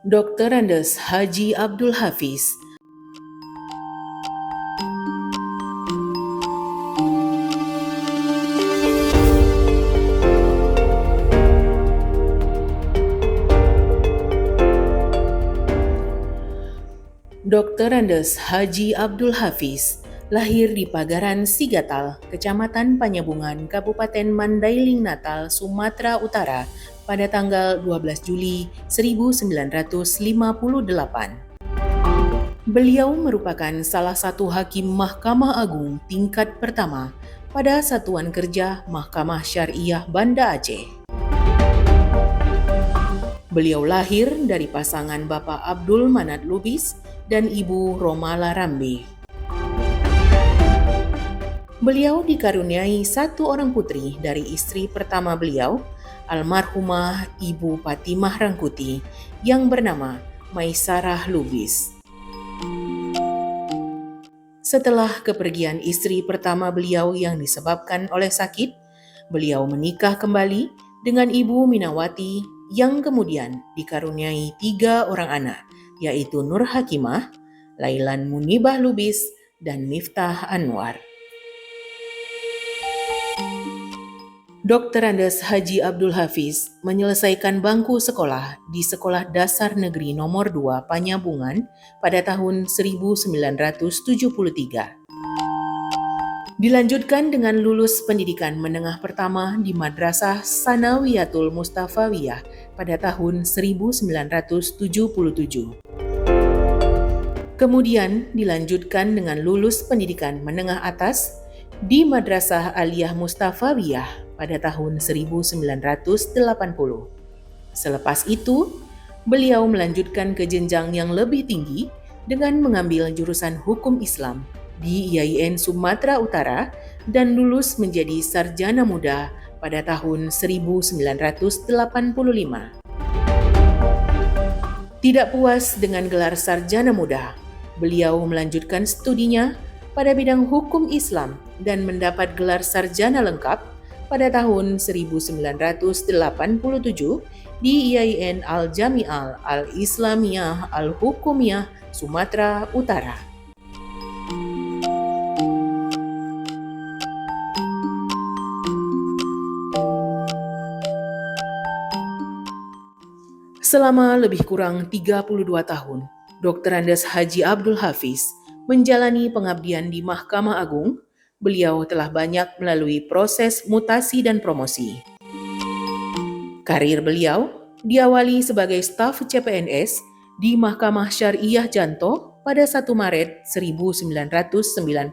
Dr. Andes Haji Abdul Hafiz. Dr. Andes Haji Abdul Hafiz lahir di Pagaran Sigatal, Kecamatan Panyabungan, Kabupaten Mandailing Natal, Sumatera Utara pada tanggal 12 Juli 1958. Beliau merupakan salah satu hakim Mahkamah Agung tingkat pertama pada Satuan Kerja Mahkamah Syariah Banda Aceh. Beliau lahir dari pasangan Bapak Abdul Manat Lubis dan Ibu Romala Rambe. Beliau dikaruniai satu orang putri dari istri pertama beliau, almarhumah Ibu Fatimah Rangkuti, yang bernama Maisarah Lubis. Setelah kepergian istri pertama beliau yang disebabkan oleh sakit, beliau menikah kembali dengan Ibu Minawati yang kemudian dikaruniai 3 orang anak, yaitu Nur Hakimah, Lailan Munibah Lubis, dan Miftah Anwar. Dr. Andes Haji Abdul Hafiz menyelesaikan bangku sekolah di Sekolah Dasar Negeri Nomor 2 Panyabungan pada tahun 1973. Dilanjutkan dengan lulus pendidikan menengah pertama di Madrasah Sanawiyatul Mustafawiyah pada tahun 1977. Kemudian dilanjutkan dengan lulus pendidikan menengah atas di Madrasah Aliyah Mustafawiyah pada tahun 1980. Selepas itu, beliau melanjutkan ke jenjang yang lebih tinggi dengan mengambil jurusan Hukum Islam di IAIN Sumatera Utara dan lulus menjadi sarjana muda pada tahun 1985. Tidak puas dengan gelar sarjana muda, beliau melanjutkan studinya pada bidang hukum Islam dan mendapat gelar sarjana lengkap pada tahun 1987 di IAIN Al-Jami'ah Al-Islamiyah Al-Hukumiyah Sumatera Utara. Selama lebih kurang 32 tahun, Dr. Andes Haji Abdul Hafiz menjalani pengabdian di Mahkamah Agung. Beliau telah banyak melalui proses mutasi dan promosi. Karir beliau diawali sebagai staf CPNS di Mahkamah Syariah Janto pada 1 Maret 1991.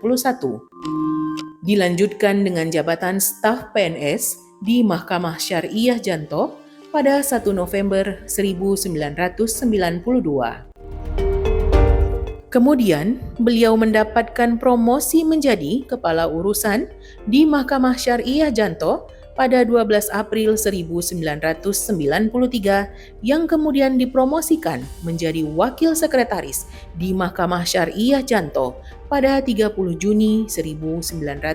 Dilanjutkan dengan jabatan staf PNS di Mahkamah Syariah Janto pada 1 November 1992. Kemudian, beliau mendapatkan promosi menjadi Kepala Urusan di Mahkamah Syariah Janto pada 12 April 1993 yang kemudian dipromosikan menjadi Wakil Sekretaris di Mahkamah Syariah Janto pada 30 Juni 1995.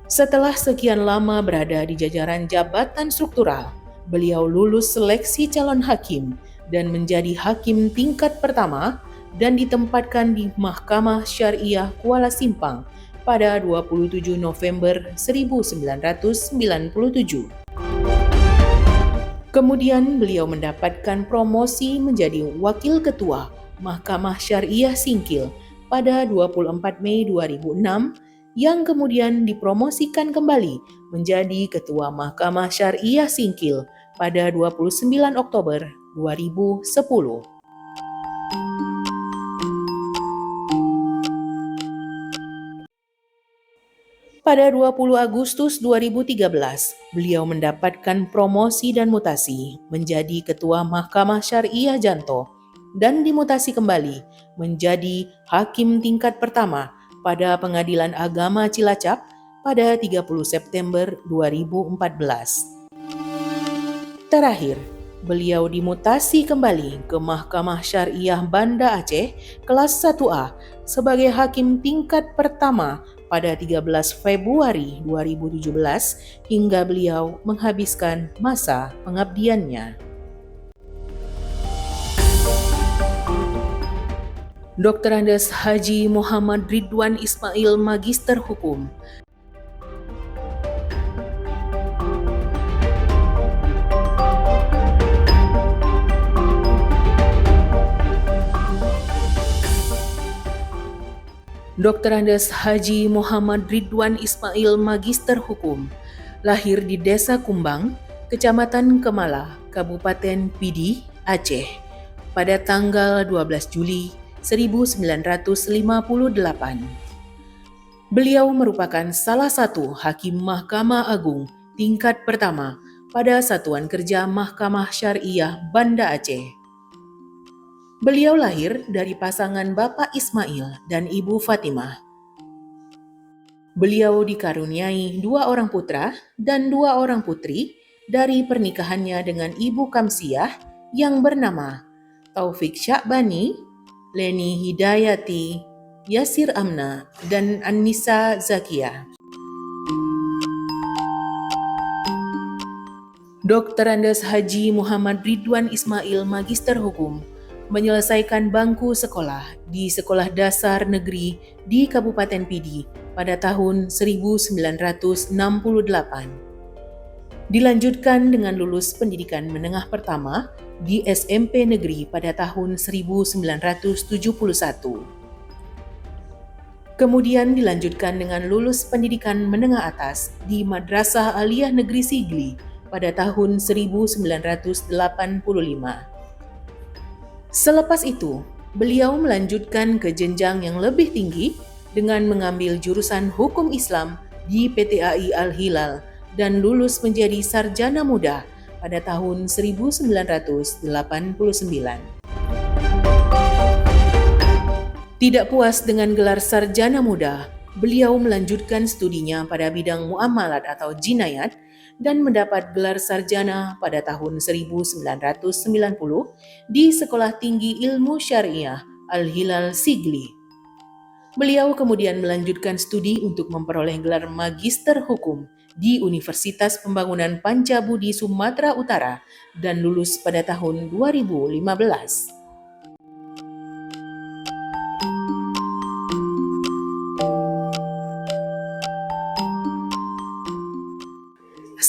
Setelah sekian lama berada di jajaran jabatan struktural, beliau lulus seleksi calon hakim dan menjadi hakim tingkat pertama dan ditempatkan di Mahkamah Syariah Kuala Simpang pada 27 November 1997. Kemudian beliau mendapatkan promosi menjadi Wakil Ketua Mahkamah Syariah Singkil pada 24 Mei 2006 yang kemudian dipromosikan kembali menjadi Ketua Mahkamah Syariah Singkil pada 29 Oktober 2010. Pada 20 Agustus 2013, beliau mendapatkan promosi dan mutasi menjadi Ketua Mahkamah Syariah Janto dan dimutasi kembali menjadi Hakim tingkat pertama pada Pengadilan Agama Cilacap pada 30 September 2014. Terakhir, beliau dimutasi kembali ke Mahkamah Syariah Banda Aceh kelas 1A sebagai hakim tingkat pertama pada 13 Februari 2017 hingga beliau menghabiskan masa pengabdiannya. Dr. Andes Haji Muhammad Ridwan Ismail, Magister Hukum. Dr. Andes Haji Muhammad Ridwan Ismail, Magister Hukum, lahir di Desa Kumbang, Kecamatan Kemala, Kabupaten Pidi, Aceh, pada tanggal 12 Juli 1958. Beliau merupakan salah satu Hakim Mahkamah Agung tingkat pertama pada Satuan Kerja Mahkamah Syariah Banda Aceh. Beliau lahir dari pasangan Bapak Ismail dan Ibu Fatimah. Beliau dikaruniai 2 orang putra dan 2 orang putri dari pernikahannya dengan Ibu Kamsiah yang bernama Taufik Syakbani, Leni Hidayati, Yasir Amna, dan Annisa Zakia. Dr. Andes Haji Muhammad Ridwan Ismail, Magister Hukum, menyelesaikan bangku sekolah di Sekolah Dasar Negeri di Kabupaten Pidi pada tahun 1968. Dilanjutkan dengan lulus pendidikan menengah pertama di SMP Negeri pada tahun 1971. Kemudian dilanjutkan dengan lulus pendidikan menengah atas di Madrasah Aliyah Negeri Sigli pada tahun 1985. Selepas itu, beliau melanjutkan ke jenjang yang lebih tinggi dengan mengambil jurusan Hukum Islam di PTAI Al-Hilal dan lulus menjadi sarjana muda pada tahun 1989. Tidak puas dengan gelar sarjana muda, beliau melanjutkan studinya pada bidang muamalat atau jinayat dan mendapat gelar sarjana pada tahun 1990 di Sekolah Tinggi Ilmu Syariah Al-Hilal Sigli. Beliau kemudian melanjutkan studi untuk memperoleh gelar Magister Hukum di Universitas Pembangunan Pancabudi Sumatera Utara dan lulus pada tahun 2015.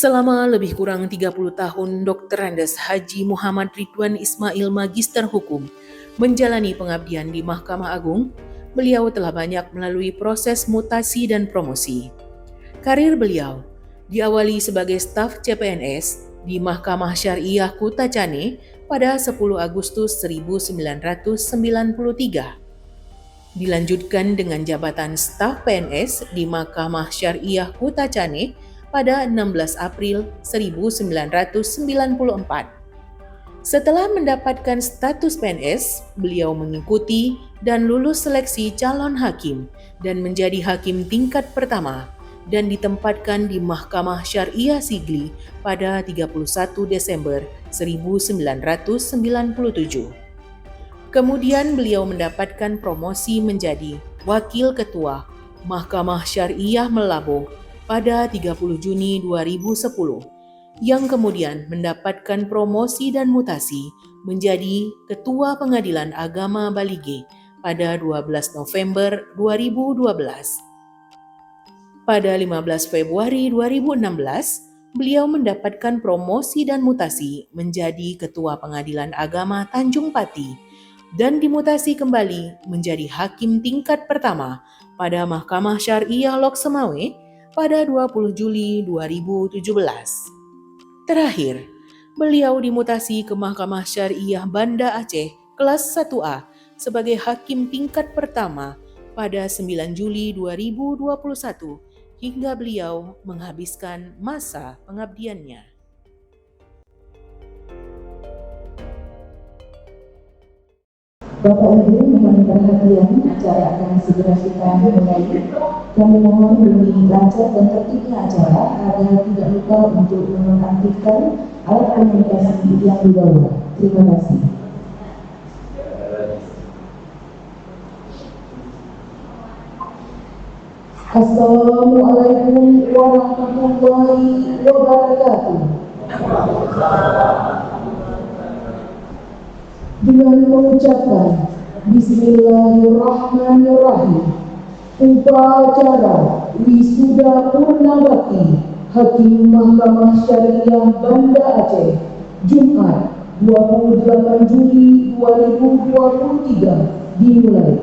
Selama lebih kurang 30 tahun, Dr. Andes Haji Muhammad Ridwan Ismail, Magister Hukum, menjalani pengabdian di Mahkamah Agung. Beliau telah banyak melalui proses mutasi dan promosi. Karir beliau diawali sebagai staf CPNS di Mahkamah Syariah Kuta Cane pada 10 Agustus 1993. Dilanjutkan dengan jabatan staf PNS di Mahkamah Syariah Kuta Cane pada 16 April 1994. Setelah mendapatkan status PNS, beliau mengikuti dan lulus seleksi calon hakim dan menjadi hakim tingkat pertama dan ditempatkan di Mahkamah Syariah Sigli pada 31 Desember 1997. Kemudian beliau mendapatkan promosi menjadi Wakil Ketua Mahkamah Syariah Melabo pada 30 Juni 2010, yang kemudian mendapatkan promosi dan mutasi menjadi Ketua Pengadilan Agama Balige pada 12 November 2012. Pada 15 Februari 2016, beliau mendapatkan promosi dan mutasi menjadi Ketua Pengadilan Agama Tanjung Pati dan dimutasi kembali menjadi Hakim tingkat pertama pada Mahkamah Syariah Lok Semawe pada 20 Juli 2017. Terakhir, beliau dimutasi ke Mahkamah Syariah Banda Aceh kelas 1A sebagai hakim tingkat pertama pada 9 Juli 2021 hingga beliau menghabiskan masa pengabdiannya. Bapak Ibu mohon perhatian, acara akan segera kita mulai. Kami mohon demi lancar dan tertibnya acara agar tidak lupa untuk menonaktifkan alat komunikasi yang dibawa. Terima kasih. Assalamualaikum warahmatullahi wabarakatuh. Dengan mengucapkan Bismillahirrahmanirrahim. Upacara Wisuda Purnabakti Hakim Mahkamah Syariah Banda Aceh, Jumat 28 Juli 2023 dimulai.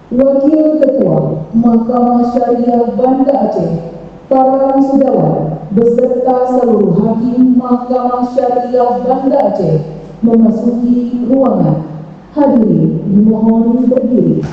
Wakil Ketua Mahkamah Syariah Banda Aceh, para wisudawan beserta seluruh hakim Mahkamah Syariah Banda Aceh memasuki ruangan. Hadirin dimohon berdiri.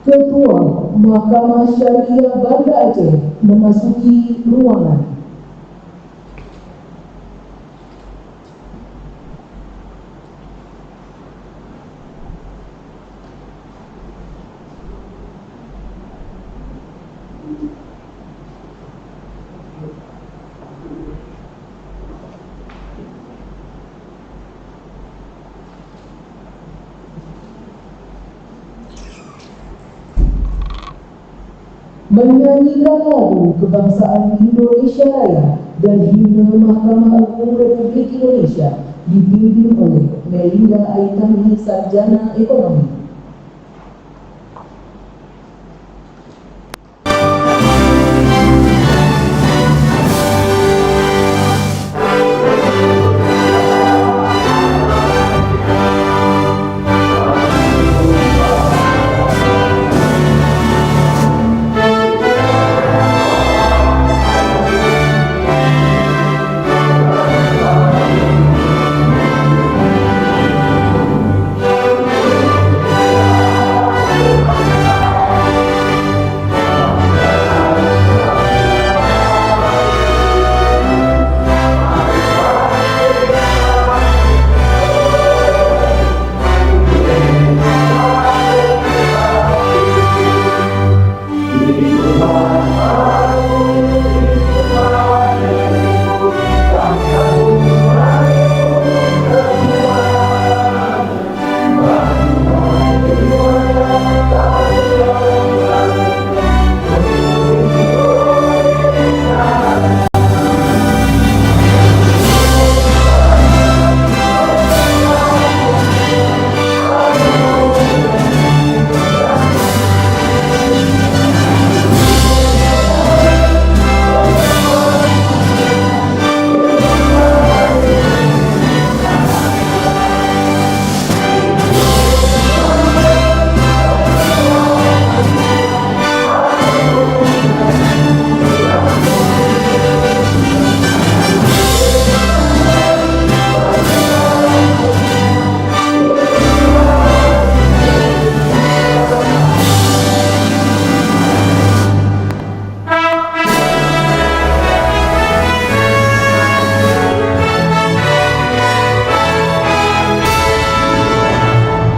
Ketua Mahkamah Syariah Banda Aceh memasuki ruangan. Menyanyikan lagu kebangsaan Indonesia Raya dan himne Mahkamah Agung Republik Indonesia dipimpin oleh Melinda Aitami, Sarjana Ekonomi.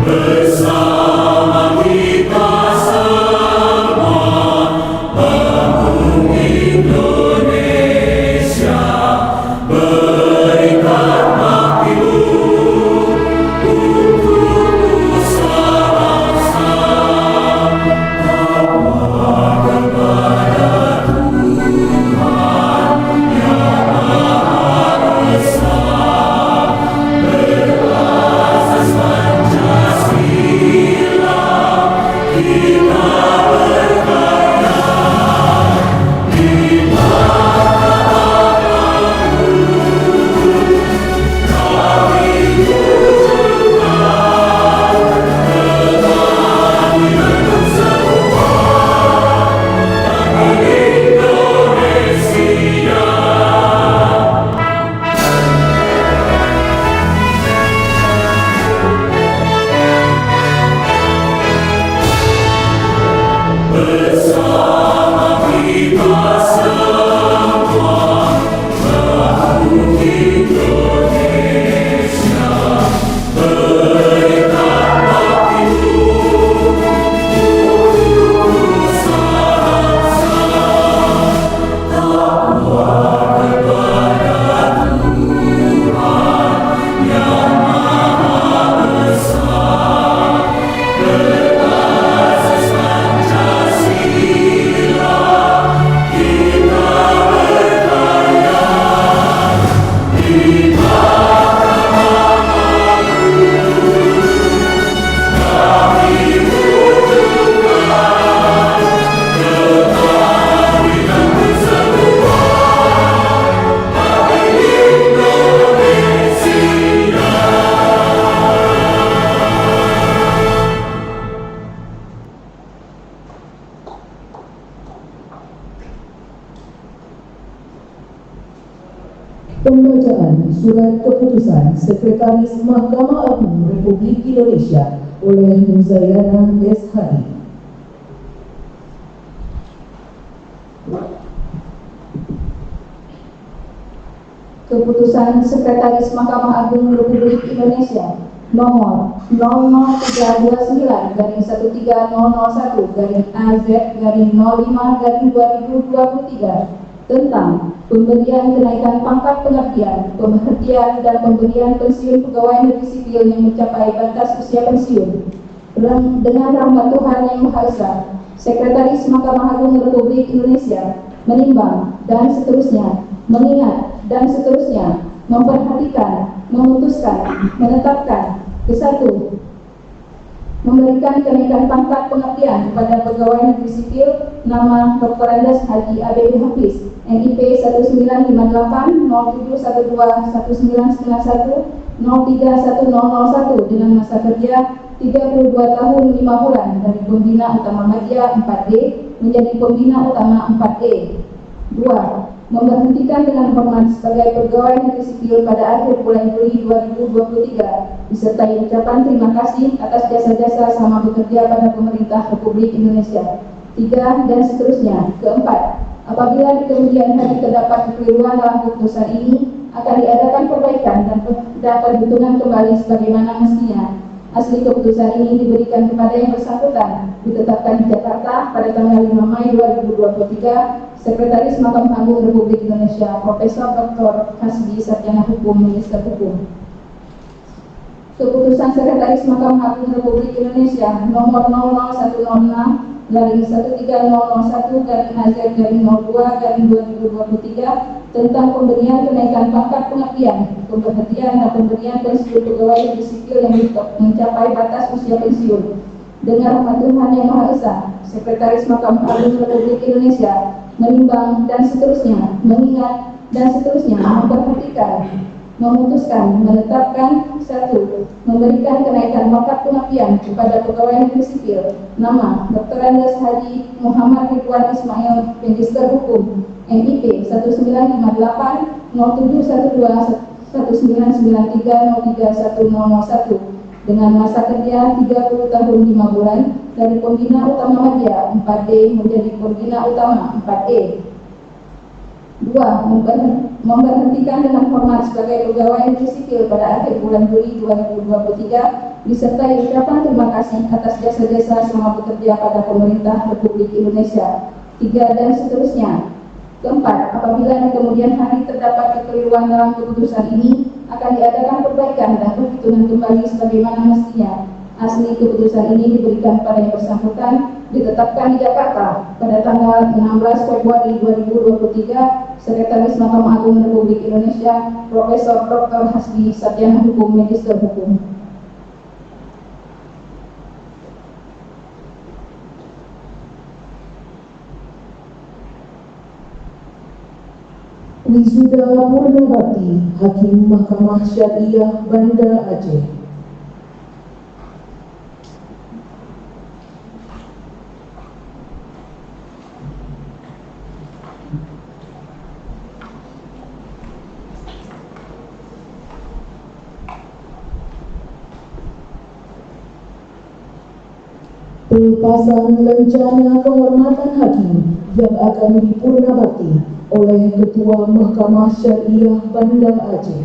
Bersama kita Surat Keputusan Sekretaris Mahkamah Agung Republik Indonesia oleh Muzayana S. Hadi. Keputusan Sekretaris Mahkamah Agung Republik Indonesia nomor 00329-1301-AZ-05-2023 tentang pemberian kenaikan pangkat pengabdian, pemberhentian dan pemberian pensiun pegawai negeri sipil yang mencapai batas usia pensiun. Dengan rahmat Tuhan Yang Maha Esa, Sekretaris Mahkamah Agung Republik Indonesia menimbang dan seterusnya, mengingat dan seterusnya, memperhatikan, memutuskan, menetapkan, ke-1, memberikan kenaikan pangkat pengabdian kepada pegawai negeri sipil nama Dr. Andes Haji Abdul Hafiz, NIP 1958-0712-1991-031001 dengan masa kerja 32 tahun 5 bulan dari Pembina Utama Madya 4D menjadi Pembina Utama 4E. 2. Memberhentikan dengan hormat sebagai pegawai negeri sipil pada akhir bulan Juli 2023 disertai ucapan terima kasih atas jasa-jasa selama bekerja pada pemerintah Republik Indonesia. 3. Dan seterusnya. 4. Apabila di kemudian hari terdapat kekeliruan dalam keputusan ini, akan diadakan perbaikan dan perhitungan kembali sebagaimana mestinya. Asli keputusan ini diberikan kepada yang bersangkutan, ditetapkan di Jakarta pada tanggal 5 Mei 2023, Sekretaris Mahkamah Agung Republik Indonesia, Profesor Dr. Hasbi Sarjana Hukum, Minister Hukum. Keputusan Sekretaris Mahkamah Agung Republik Indonesia nomor 00106-1301-AZ-02-2023 tentang pemberian kenaikan pangkat pengabdian, pemberhentian dan pemberian pensiun pegawai negeri sipil yang mencapai batas usia pensiun. Dengan rahmat Tuhan Yang Maha Esa, Sekretaris Mahkamah Agung Republik Indonesia menimbang dan seterusnya, mengingat dan seterusnya, memperhatikan, memutuskan, menetapkan. 1. Memberikan kenaikan pangkat pengabdian kepada pegawai negeri sipil nama Dr. Andes Haji Muhammad Ridwan Ismail, Magister Hukum, NIP 1958-0712-1993-031001 dengan masa kerja 30 tahun 5 bulan dari Pembina Utama Madya 4D menjadi Pembina Utama 4E. 2. Memberhentikan dengan hormat sebagai pegawai negeri sipil pada akhir bulan Juli 2023 disertai ucapan terima kasih atas jasa-jasa selama bekerja pada pemerintah Republik Indonesia. 3. Dan seterusnya. 4. Apabila di kemudian hari terdapat kekeliruan dalam keputusan ini, akan diadakan perbaikan dan perhitungan kembali sebagaimana mestinya. Asli keputusan ini diberikan pada yang bersangkutan, ditetapkan di Jakarta pada tanggal 16 Februari 2023, Sekretaris Mahkamah Agung Republik Indonesia, Profesor Dr. Hasbi Sarjana Hukum, Magister Hukum. Wisuda Purnabakti, Hakim Mahkamah Syariah Banda Aceh. Pelepasan lencana kehormatan hakim yang akan dipurnabakti oleh Ketua Mahkamah Syariah Banda Aceh.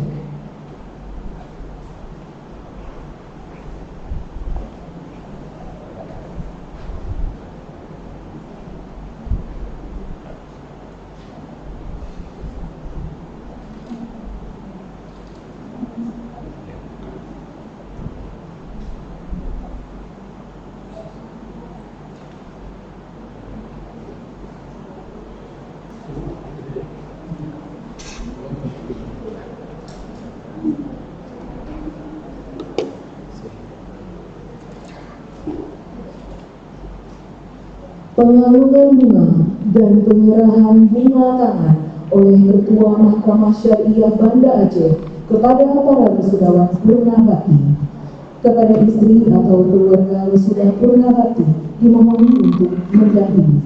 Pengalungan bunga dan penyerahan bunga tangan oleh Ketua Mahkamah Syariah Banda Aceh kepada para wisudawan Purnabakti. Kepada istri atau keluarga wisuda Purnabakti dimohon untuk mendampingi.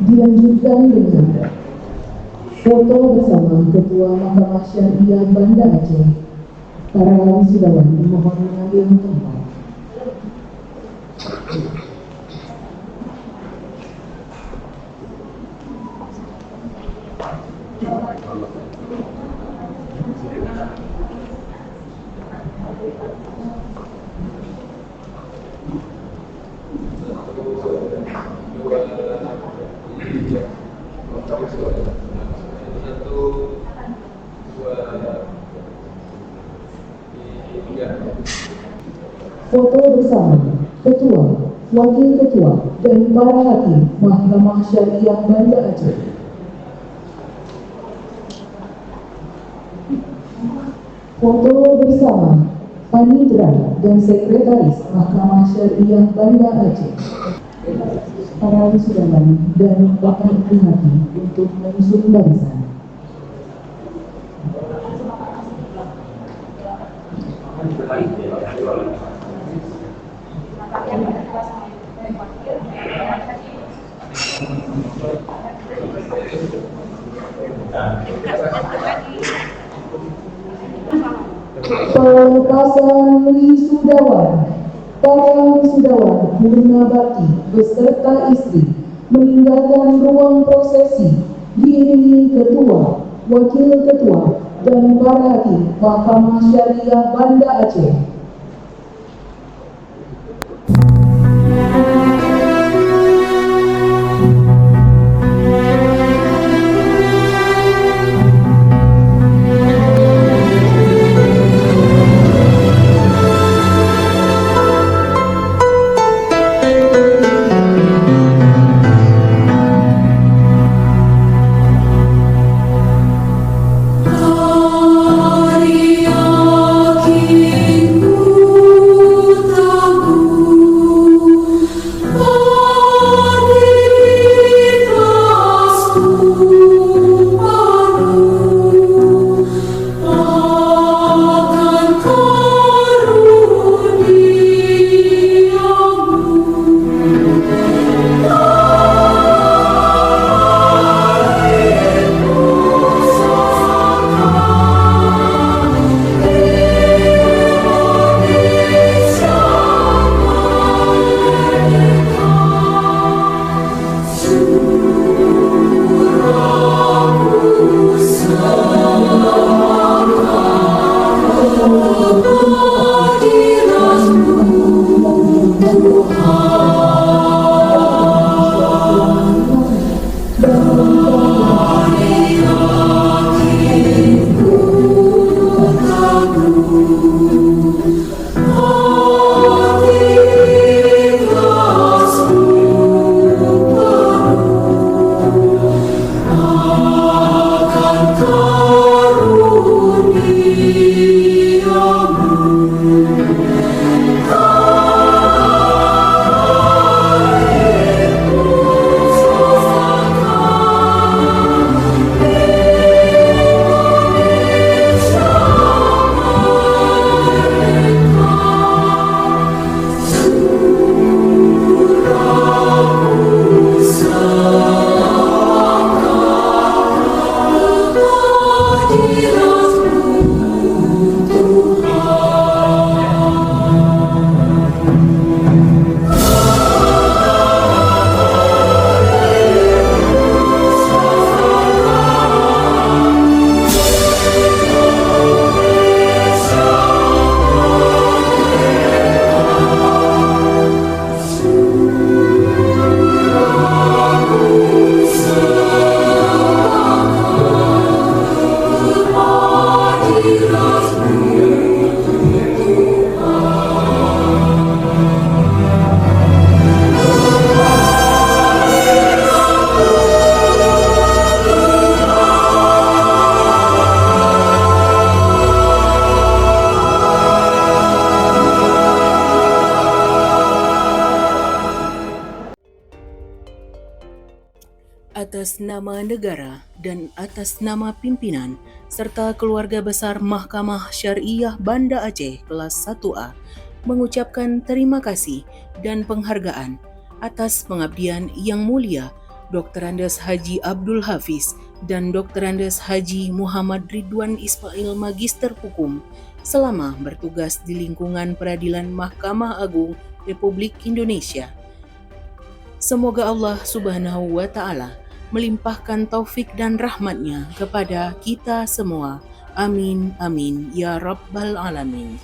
Dilanjutkan dengan foto bersama Ketua Mahkamah Syariah Banda Aceh. Para wisudawan dimohon mengambil tempat. Foto bersama Ketua, Wakil Ketua, dan para hakim Mahkamah Syariah Banda Aceh. Foto bersama Panitra dan Sekretaris Mahkamah Syariah Banda Aceh. Para wisudawan dan Bapak Ibu Hakim untuk menyusun barisan. Pelepasan wisudawan. Para wisudawan Purna Bakti beserta istri meninggalkan ruang prosesi diiringi Ketua, Wakil Ketua, dan para hakim Mahkamah Syariah Banda Aceh. nama negara dan atas nama pimpinan serta keluarga besar Mahkamah Syariah Banda Aceh kelas 1A mengucapkan terima kasih dan penghargaan atas pengabdian yang mulia Dr. Andes Haji Abdul Hafiz dan Dr. Andes Haji Muhammad Ridwan Ismail Magister Hukum selama bertugas di lingkungan peradilan Mahkamah Agung Republik Indonesia. Semoga Allah Subhanahu wa Ta'ala melimpahkan taufik dan rahmatnya kepada kita semua. Amin, amin, ya Rabbal Alamin.